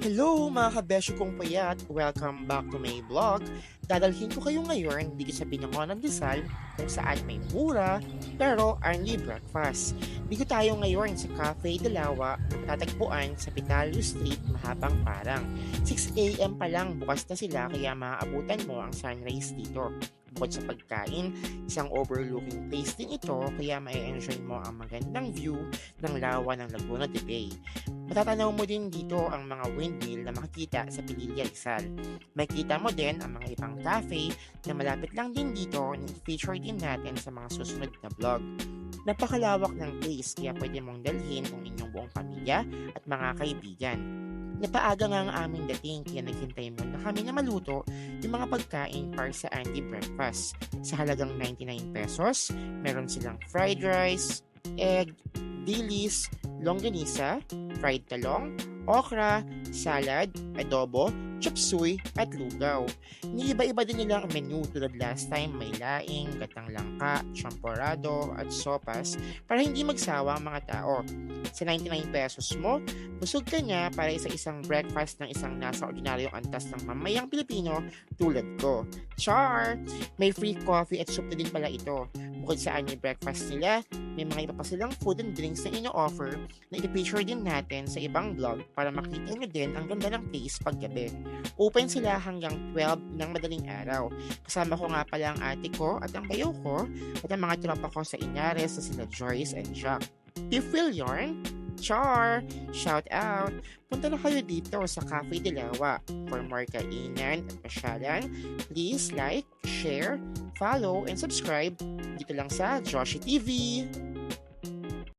Hello mga kabesyo kong payat! Welcome back to my vlog. Dadalhin ko kayo ngayon dito sa Binangonan Rizal kung saan may mura pero early breakfast. Dito tayo ngayon sa Cafe Dalawa na tatagpuan sa Pitalio Street, Mahabang Parang. 6 a.m. pa lang bukas na sila kaya maaabutan mo ang sunrise dito. Bukod sa pagkain, isang overlooking place din ito kaya ma-enjoy mo ang magandang view ng lawa ng Laguna de Bay. Matatanaw mo din dito ang mga windmill na makikita sa Pililla Rizal. Makikita mo din ang mga ibang cafe na malapit lang din dito na i-feature din natin sa mga susunod na vlog. Napakalawak ng place kaya pwede mong dalhin ang inyong buong pamilya at mga kaibigan. Napaaga nga ang aming dating kaya naghintay muna kami na maluto yung mga pagkain para sa Andy Breakfast. Sa halagang 99 pesos, meron silang fried rice, egg, dilis, longganisa, fried talong, okra, salad, adobo, chop suey, at lugaw. Iniiba-iba din nila ang menu tulad last time may laing, gatang langka, champorado, at sopas para hindi magsawa ang mga tao. Sa 99 pesos mo, busog ka niya para sa isang breakfast ng isang nasa ordinaryong antas ng mamayang Pilipino tulad ko. Char! May free coffee at soup na din pala ito. Bukod sa annual breakfast nila, may mga iba pa silang food and drinks na ino-offer na i-picture din natin sa ibang vlog para makita nyo din ang ganda ng place paggabi. Open sila hanggang 12 ng madaling araw. Kasama ko nga pala ang ate ko at ang bayo ko at ang mga tropa ko sa Inares na sila Joyce and Jack. Do you feel yarn? Char! Shout out! Punta na kayo dito sa Cafe Dalawa. For more kainan at pasyalan, please like, share, follow, and subscribe dito lang sa Joshi TV.